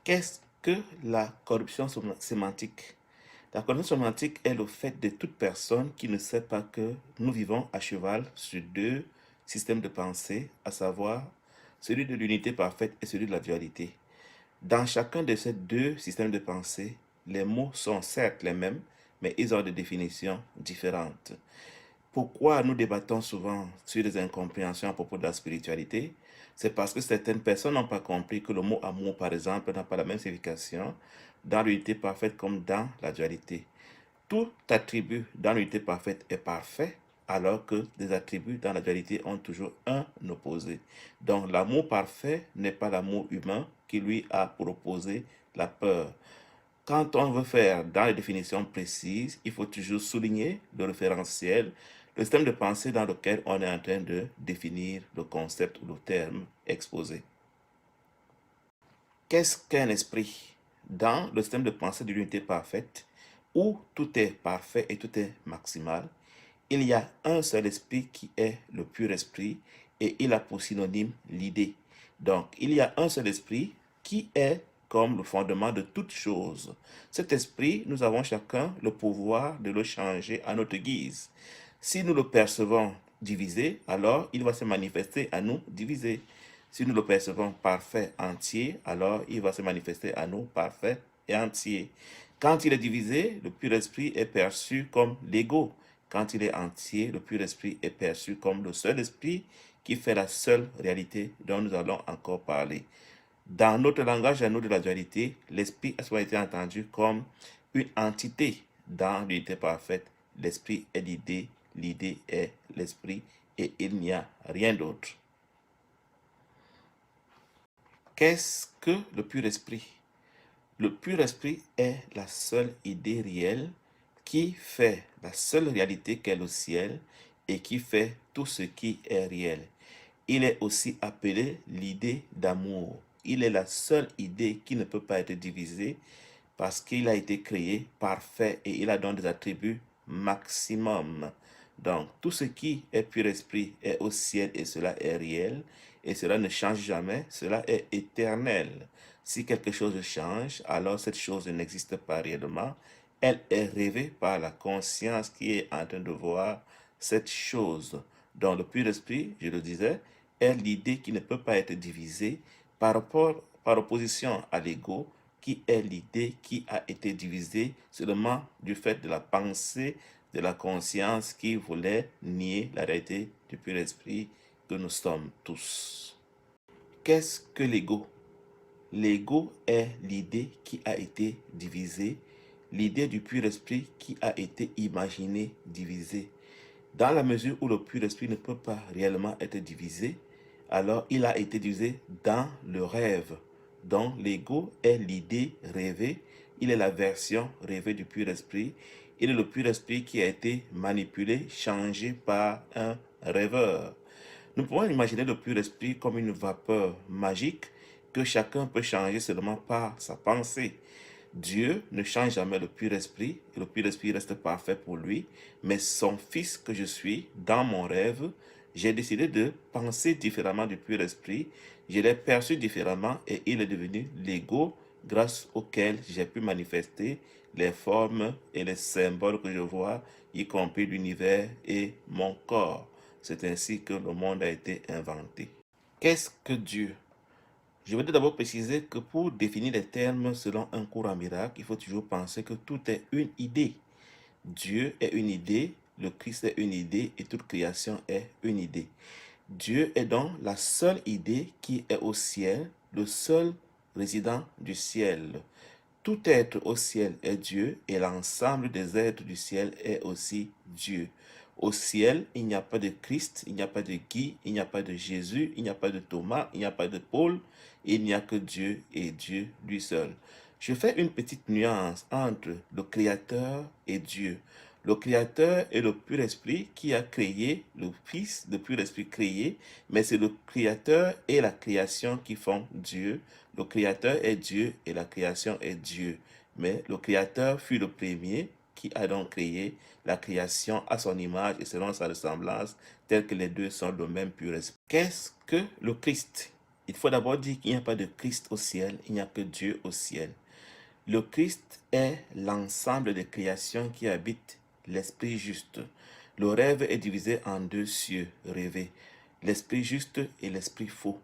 Qu'est-ce que la corruption sémantique? La corruption sémantique est le fait de toute personne qui ne sait pas que nous vivons à cheval sur deux systèmes de pensée, à savoir celui de l'unité parfaite et celui de la dualité. Dans chacun de ces deux systèmes de pensée, les mots sont certes les mêmes, mais ils ont des définitions différentes. Pourquoi nous débattons souvent sur des incompréhensions à propos de la spiritualité? C'est parce que certaines personnes n'ont pas compris que le mot amour, par exemple, n'a pas la même signification dans l'unité parfaite comme dans la dualité. Tout attribut dans l'unité parfaite est parfait, alors que des attributs dans la dualité ont toujours un opposé. Donc l'amour parfait n'est pas l'amour humain qui lui a pour opposé la peur. Quand on veut faire dans les définitions précises, il faut toujours souligner le référentiel, le système de pensée dans lequel on est en train de définir le concept ou le terme exposé. Qu'est-ce qu'un esprit? Dans le système de pensée de l'unité parfaite, où tout est parfait et tout est maximal, il y a un seul esprit qui est le pur esprit et il a pour synonyme l'idée. Donc, il y a un seul esprit qui est comme le fondement de toute chose. Cet esprit, nous avons chacun le pouvoir de le changer à notre guise. Si nous le percevons divisé, alors il va se manifester à nous divisé. Si nous le percevons parfait, entier, alors il va se manifester à nous parfait et entier. Quand il est divisé, le pur esprit est perçu comme l'ego. Quand il est entier, le pur esprit est perçu comme le seul esprit qui fait la seule réalité dont nous allons encore parler. Dans notre langage à nous de la dualité, l'esprit a souvent été entendu comme une entité dans l'unité parfaite. L'esprit est l'idée, l'idée est l'esprit et il n'y a rien d'autre. Qu'est-ce que le pur esprit? Le pur esprit est la seule idée réelle qui fait la seule réalité qu'est le ciel et qui fait tout ce qui est réel. Il est aussi appelé l'idée d'amour. Il est la seule idée qui ne peut pas être divisée parce qu'il a été créé parfait et il a donc des attributs maximum. Donc, tout ce qui est pur esprit est au ciel et cela est réel et cela ne change jamais, cela est éternel. Si quelque chose change, alors cette chose n'existe pas réellement. Elle est rêvée par la conscience qui est en train de voir cette chose. Donc, le pur esprit, je le disais, est l'idée qui ne peut pas être divisée par opposition à l'ego, qui est l'idée qui a été divisée seulement du fait de la pensée de la conscience qui voulait nier la réalité du pur esprit que nous sommes tous. Qu'est-ce que l'ego? L'ego est l'idée qui a été divisée, l'idée du pur esprit qui a été imaginée divisée. Dans la mesure où le pur esprit ne peut pas réellement être divisé, alors il a été divisé dans le rêve. Donc l'ego est l'idée rêvée, il est la version rêvée du pur esprit, il est le pur esprit qui a été manipulé, changé par un rêveur. Nous pouvons imaginer le pur esprit comme une vapeur magique que chacun peut changer seulement par sa pensée. Dieu ne change jamais le pur esprit, et le pur esprit reste parfait pour lui, mais son fils que je suis, dans mon rêve, j'ai décidé de penser différemment du pur esprit, je l'ai perçu différemment et il est devenu l'ego grâce auquel j'ai pu manifester les formes et les symboles que je vois, y compris l'univers et mon corps. C'est ainsi que le monde a été inventé. Qu'est-ce que Dieu? Je voudrais d'abord préciser que pour définir les termes selon un cours en miracle, il faut toujours penser que tout est une idée. Dieu est une idée, le Christ est une idée et toute création est une idée. Dieu est donc la seule idée qui est au ciel, le seul résident du ciel. Tout être au ciel est Dieu et l'ensemble des êtres du ciel est aussi Dieu. Au ciel, il n'y a pas de Christ, il n'y a pas de Guy, il n'y a pas de Jésus, il n'y a pas de Thomas, il n'y a pas de Paul, il n'y a que Dieu et Dieu lui seul. Je fais une petite nuance entre le Créateur et Dieu. Le Créateur est le pur esprit qui a créé le Fils, le pur esprit créé, mais c'est le Créateur et la création qui font Dieu. Le Créateur est Dieu et la création est Dieu. Mais le Créateur fut le premier qui a donc créé la création à son image et selon sa ressemblance, tel que les deux sont le même pur esprit. Qu'est-ce que le Christ? Il faut d'abord dire qu'il n'y a pas de Christ au ciel, il n'y a que Dieu au ciel. Le Christ est l'ensemble des créations qui habitent l'esprit juste. Le rêve est divisé en deux cieux rêvés, l'esprit juste et l'esprit faux.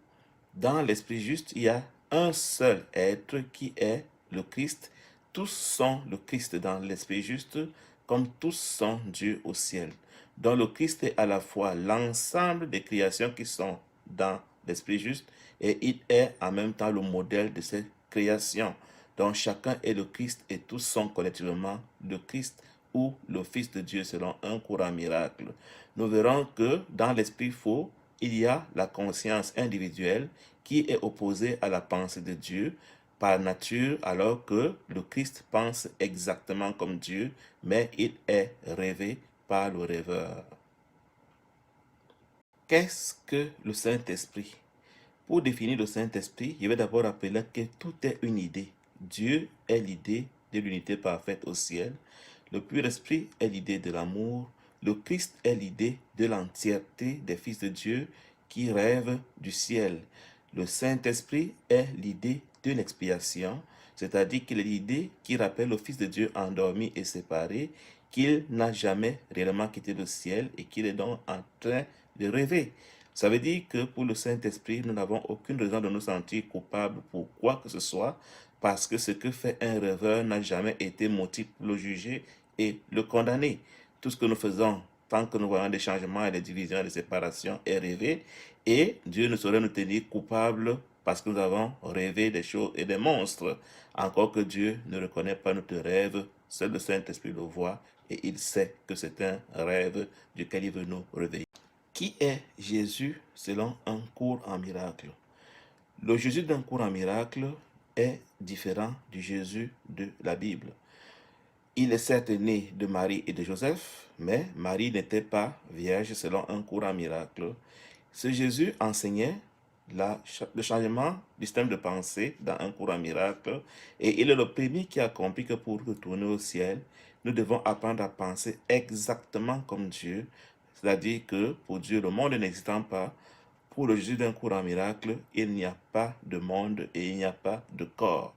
Dans l'esprit juste, il y a un seul être qui est le Christ. Tous sont le Christ dans l'esprit juste, comme tous sont Dieu au ciel. Donc le Christ est à la fois l'ensemble des créations qui sont dans l'esprit juste et il est en même temps le modèle de ces créations. Donc chacun est le Christ et tous sont collectivement le Christ ou le Fils de Dieu selon un courant miracle. Nous verrons que dans l'esprit faux, il y a la conscience individuelle qui est opposée à la pensée de Dieu par nature, alors que le Christ pense exactement comme Dieu, mais il est rêvé par le rêveur. Qu'est-ce que le Saint-Esprit? Pour définir le Saint-Esprit, je vais d'abord rappeler que tout est une idée. Dieu est l'idée de l'unité parfaite au ciel. Le pur esprit est l'idée de l'amour. Le Christ est l'idée de l'entièreté des fils de Dieu qui rêvent du ciel. Le Saint-Esprit est l'idée de l'expiation, c'est-à-dire qu'il est l'idée qui rappelle au Fils de Dieu endormi et séparé qu'il n'a jamais réellement quitté le ciel et qu'il est donc en train de rêver. Ça veut dire que pour le Saint-Esprit, nous n'avons aucune raison de nous sentir coupables pour quoi que ce soit, parce que ce que fait un rêveur n'a jamais été motif pour le juger et le condamner. Tout ce que nous faisons, tant que nous voyons des changements et des divisions et des séparations, est rêvé, et Dieu ne saurait nous tenir coupables parce que nous avons rêvé des choses et des monstres. Encore que Dieu ne reconnaît pas notre rêve, seul le Saint-Esprit le voit et il sait que c'est un rêve duquel il veut nous réveiller. Qui est Jésus selon un cours en miracle? Le Jésus d'un cours en miracle est différent du Jésus de la Bible. Il est certes né de Marie et de Joseph, mais Marie n'était pas vierge selon un cours en miracle. Ce Jésus enseignait le changement du système de pensée dans un cours en miracle et il est le premier qui a compris que pour retourner au ciel, nous devons apprendre à penser exactement comme Dieu, c'est-à-dire que pour Dieu, le monde n'existant pas, pour le Jésus d'un cours en miracle, il n'y a pas de monde et il n'y a pas de corps.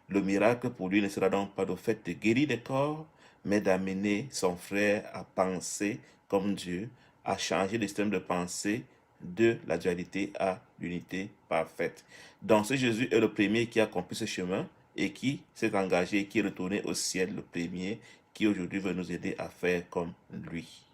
Le miracle pour lui ne sera donc pas le fait de guérir des corps, mais d'amener son frère à penser comme Dieu, à changer le système de pensée de la dualité à l'unité parfaite. Donc ce Jésus est le premier qui a accompli ce chemin et qui s'est engagé, qui est retourné au ciel, le premier, qui aujourd'hui veut nous aider à faire comme lui.